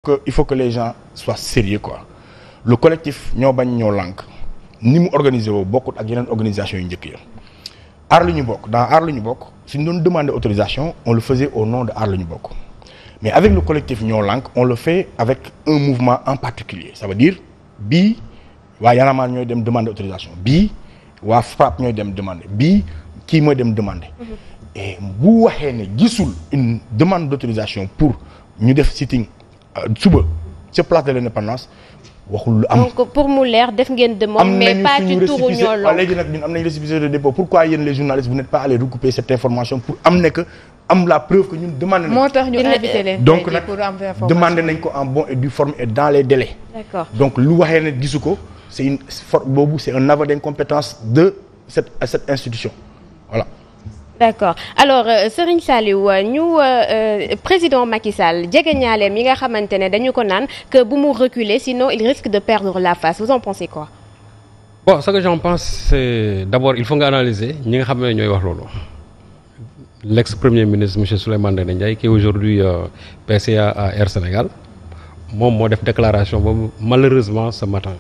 Il faut que les gens soient sérieux quoi. Le collectif ñoo bañ ñoo lànk ni mu organisé woo bokkut ak yeneen organisation yu njëkk ya aar lu ñu bokk dans aar lu ñu bokk suñ doon demander autorisation on le faisait au nom de aar lu ñu bokk mais avec le collectif ñoo lànk on le fait avec un mouvement en particulier ça veut dire bii waa Y'en a marre ñooy dem demander autorisation bii waa FRAPP ñooy dem demander bii kii mooy dem demander et bu waxee ne gisul une demande d'autorisation pour ñu def sitting suba ca place de l'indépendance waxul lu am. donc pour mu leer def ngeen demande mais pas ci turu ñoo lool. léegi nag ñun am nañu récépissé de dépôt pourquoi yéen les journalistes vous n'êtes pas allés recouper cette information pour am ne que am la preuve que ñun demandé nañ. moo tax ñu invité leen. donc nag demandé nañ ko en bon et due forme et dans les délais. D'accord. donc lu waxee ne gisu ko c'est une boobu c'est un aveu d'incompétence de cette institution voilà. D'accord alors Serigne Saliou ñu président Macky Sall jege ñaaleem yi nga xamante ne dañu ko naan que bu mu reculer sinon il risque de perdre la face vous en pensez quoi. Bon ce que j'en pense c'est d'abord il faut nga analyser ñi nga xam ne ñooy wax loolu l'ex-premier ministre monsieur Souleymane Ndéné Ndiaye qui est aujourd'hui PCA à Air Sénégal moom moo def déclaration boobu malheureusement ce matin.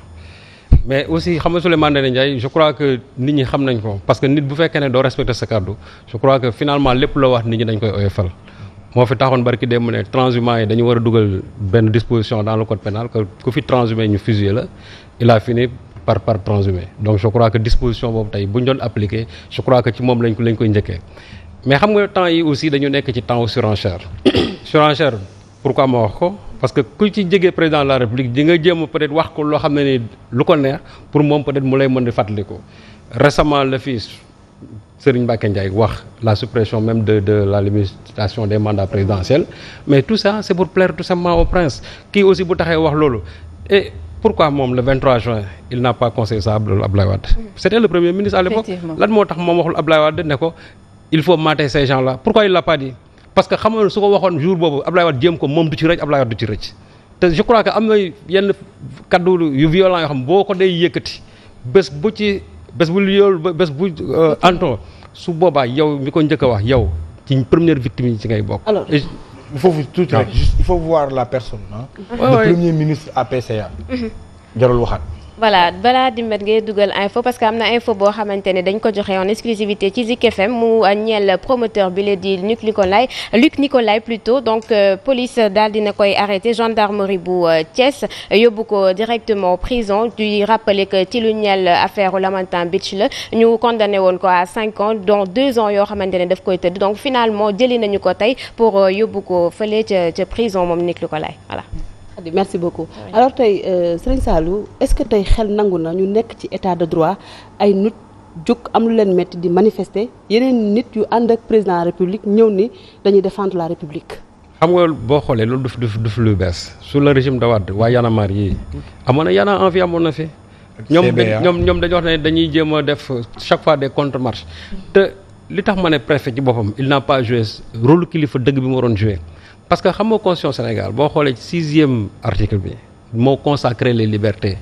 mais aussi xam nga Souleymane Ndéné Ndiaye je crois que nit ñi xam nañ ko parce que nit bu fekkee ne doo respecter sa kàddu je crois que finalement lépp loo wax nit ñi dañ koy oyofal moo fi taxoon barki démb ne transhumants yi dañu war a dugal benn disposition dans le code pénal que ku fi transhumé ñu fusillé la il a fini par transhumé donc je crois que disposition boobu tey bu ñu doon appliqué je crois que ci moom lañ koy njëkkee mais xam nga temps yi aussi dañu nekk ci temps surenchère surenchère pourquoi ma wax ko parce que ku ci jege président de la république di nga jéem peut-être wax ko loo xam ne ni lu ko neex pour moom peut-être mu lay mën di fàttali ko récemment le fils Serigne Mbacké Ndiaye wax la suppression même de la limitation des mandats présidentiels mais tout ça c'est pour plaire tout simplement au prince kii aussi bu taxee wax loolu et pourquoi moom le 23 juin il n'a pas conseillé ça Abdoulaye Wade c'était le premier ministre à l'époque lan moo tax moom waxul Abdoulaye Wade ne ko il faut mater ces gens-là pourquoi il l'a pas dit parce que xam nga su ko waxoon jour boobu Abdoulaye Wade jéem ko moom du ci rëcc Abdoulaye Wade du ci rëcc te je crois que am na yenn kaddu yu violent yoo xam boo ko day yëkkati bés bu anto su boobaa yow mi ko njëkk a wax yow ci première victime yi ci ngay bokk. alors il faut tuuti rek juste il faut voir la personne le premier ministre à PCA. jarul waxaat. voilà balaa di met ngay dugal info parce que am na info boo xamante ne dañ ko joxe en exclusivité ci Zik FM mu ñeel promoteur bi la di Luc Nicolaï plutôt donc police daal dina koy arrêté gendarmerie bu Thiès yóbbu ko directement prison di rappeler que ci lu ñeel affaire Lamantin Beach la ñu condamné woon ko à 5 ans dont 2 ans yoo xamante ne daf koy tëdd donc finalement jëli nañu ko tey pour yóbbu ko fële ca prison moom Luc Nicolaï voilà. merci beaucoup alors tey Serigne Saliou est-ce que tey xel nangu na ñu nekk ci état de droit ay nit jóg am lu leen metti di manifester yeneen nit yu ànd ak président de la république ñëw ni dañuy défendre la république. xam nga boo xoolee loolu du lu bees sous le régime de Wade waa Y'en a marre yi amoon na Y'en a envie amoon na fi. ñoom dañu wax ne dañuy jéem a def chaque fois des contre-marches te li tax ma ne préfet ci boppam il n'a pas joué rôle kilifa dëgg bi mu waroon joué. parce que xam nga constitution Sénégal boo xoolee ci 6e article bi moo consacré les libertés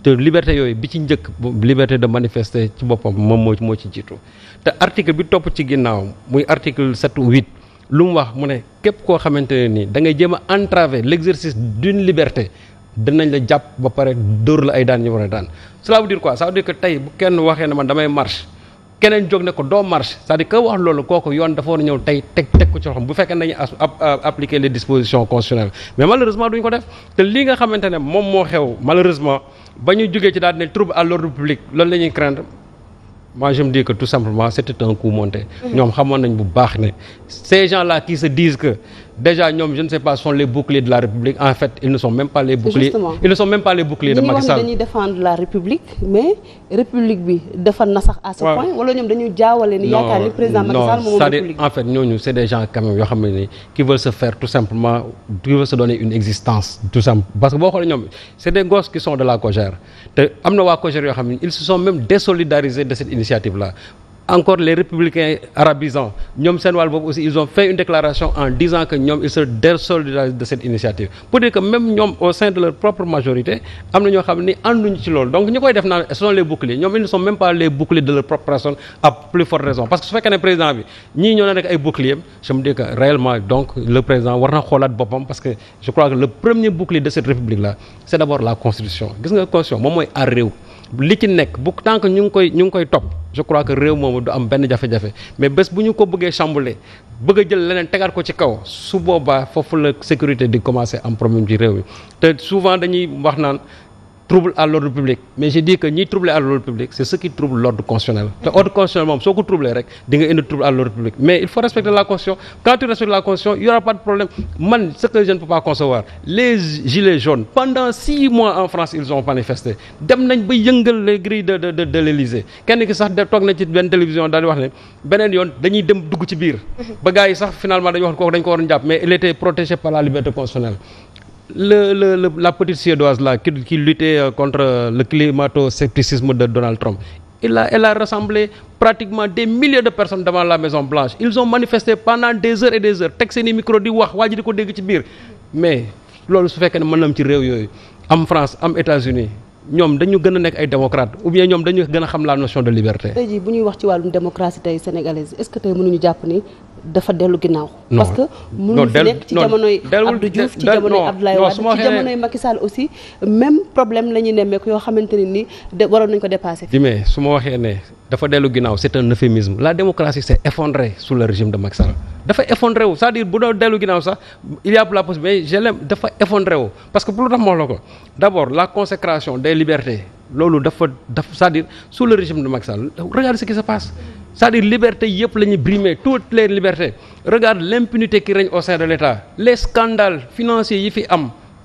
te liberté yooyu bi ci njëkk liberté de manifester ci boppam moom moo ci jiitu te article bi topp ci ginnaaw muy article 7 ou 8 lu mu wax mu ne képp koo xamante ne nii da ngay jéem a entraver l'exercice d'une liberté dinañ la jàpp ba pare dóor la ay daan ñu war a daan cela veut dire quoi ça veut dire que tey bu kenn waxee ne man damay marche keneen jóg ne ko doo marche c'est-à-dire que wax loolu kooku yoon dafa war a ñëw tey teg ko ci loxoom bu fekkee nañu appliquer les dispositions constitutionnelles mais malheureusement duñ ko def te lii nga xamante ne moom moo xew malheureusement ba ñu jógee ci daal ne trouble à l'ordre public loolu la ñuy craindre moi je me dis que tout simplement c'était un coup monté ñoom xamoon nañ bu baax ne ces gens-là qui se disent que déjà ñoom je ne sais pas sont les boucliers de la République en fait ils ne sont même pas les boucliers justement. Ils ne sont même pas les boucliers de Macky Sall. dañuy défendre la République mais République bi dafa nasax à ce point wala ñoom dañuy jaawale ni yaakaar ni président Macky Sall moom République en fait ñooñu c'est des gens quand même yoo xam ne ni qui veulent se faire tout simplement qui veulent se donner une existence tout simple parce que boo xoolee ñoom c'est des gosses qui sont de la COJER te am na waa COJER yoo xam ne ils se sont même désolidarisés de cette initiative là encore les républicains arabisants ñoom seen wàll boobu aussi ils ont fait une déclaration en disant que ñoom ils se désolidarisent de cette initiative pour dire que même ñoom au sein de leur propre majorité am na ñoo xam ni ànduñu ci loolu donc ñu koy def naan ce sont les boucliers ñoom ils ne sont même pas les boucliers de leur propre personne à plus forte raison parce que su fekkee ne président bi ñii ñoo nekk ay boucliers je me dis que réellement donc le président war na xoolaat boppam parce que je crois que le premier bouclier de cette république là c'est d'abord la constitution gis nga constitution moom mooy aar réew li ci nekk bu tant que ñu ngi koy topp je crois que réew moomu du am benn jafe-jafe mais bés bu ñu ko bëggee chambouler bëgg a jël leneen tegaat ko ci kaw su boobaa foofu la sécurité di commencer am problème ci réew mi te souvent dañuy wax naan trouble à l'ordre public mais je dis que ñiy troubler à l'ordre public c'est ce qui trouble l'ordre constitutionnel te ordre constitutionnel moom soo ko troubler rek di nga indi trouble à l'ordre public mais il faut respecter la constitution quand tu respectes la constitution il y aura pas de problème man ce que je ne peux pas concevoir les gilets jaunes pendant 6 mois en France ils ont manifesté dem nañ ba yëngal les grilles de l'Élysée kenn ki sax toog na ci benn télévision daal di wax ne beneen yoon dañuy dem dugg ci biir ba gars yi sax finalement dañu wax kooku dañ ko war a jàpp mais il était protégé par la liberté constitutionnelle la petite suédoise là qui luttait contre le climato-scepticisme de Donald Trump elle a rassemblé pratiquement des milliers de personnes devant la Maison Blanche ils ont manifesté pendant des heures et des heures teg seeni micro di wax waa ji di ko dégg ci biir mais loolu su fekkee ne mën na am ci réew yooyu am France am États-Unis ñoom dañu gën a nekk ay démocrates ou bien ñoom dañu gën a xam la notion de liberté. tey jii bu ñuy wax ci wàllum démocratie tey sénégalaise est-ce que tey mënuñu jàpp ni dafa dellu ginnaaw. parce que mënuñu fi nekk ci jamonoy Abdou Diouf ci jamonoy Abdoulaye Wade ci jamonoy Macky Sall aussi même problème la ñuy nemmeeku yoo xamante ne ni waroon nañu ko dépasser. mais su ma waxee ne dafa dellu ginnaaw c'est un euphémisme la démocratie s'est effondrée sous le régime de Macky Sall dafa effondré wu c'est-à-dire bu doon dellu ginnaaw sax il y a la possibilité mais je l'aime dafa effondré wu parce que pour lu tax ma wax la ko d'abord la consécration des libertés loolu dafa c'est-à-dire sous le régime de Macky Sall regarde ce qui se passe c'est-à-dire liberté yëpp la ñuy brimer toutes les libertés regarde l'impunité qui règne au sein de l'État les scandales financiers yi fi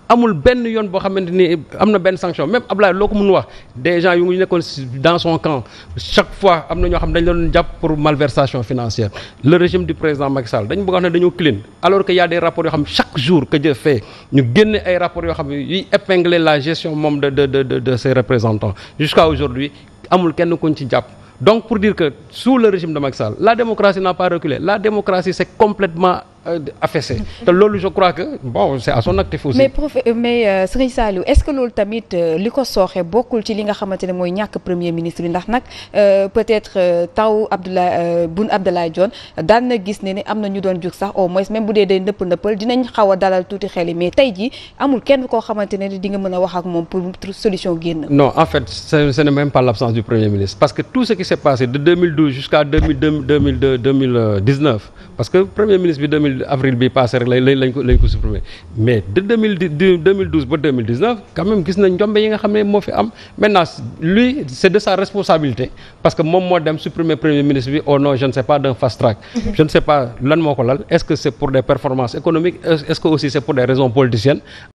amul benn yoon boo xamante ni am na benn sanction même Ablaye loo ko mën wax des gens yu ngi nekkoon dans son camp chaque fois am na ñoo xam dañ doon jàpp pour malversation financière le régime du président Macky Sall dañu bëgg wax ne dañoo clean alors que y a des rapports yoo xam chaque jour que Dieu fait ñu génne ay rapports yoo xam ne yuy épingler la gestion moom de ses représentants jusqu'à aujourd'hui amul kenn kuñ ci jàpp donc pour dire que sous le régime de Macky Sall la démocratie n'a pas reculé la démocratie c'est complètement affaissé te loolu je crois que bon c'est à son actif aussi. mais Serigne Saliou est-ce que loolu tamit li ko sooxe bokkul ci li nga xamante ne mooy ñàkk premier ministre bi ndax nag peut-être taw Boun Abdallah Dionne daan na gis ne am na ñu doon jug sax au moins même bu dee day nëppal dinañ xaw a dalal tuuti xel yi mais tey jii amul kenn koo xamante ne di nga mën a wax ak moom pour solution génn. non en fait ce n'est même pas l'absence du premier ministre parce que tout ce qui s'est passé de 2012 jusqu'à 2019 parce que premier ministre bi avril bi passé rek lañ ko supprimer mais de 2012 ba 2019 quand même gis nañ njombe yi nga xam ne moo fi am maintenant lui c'est de sa responsabilité parce que moom moo dem supprimer premier ministre bi au nom je ne sais pas d'un fast track je ne sais pas lan moo ko lal est-ce que c'est pour des performances économiques est-ce que aussi c'est pour des raisons politiciennes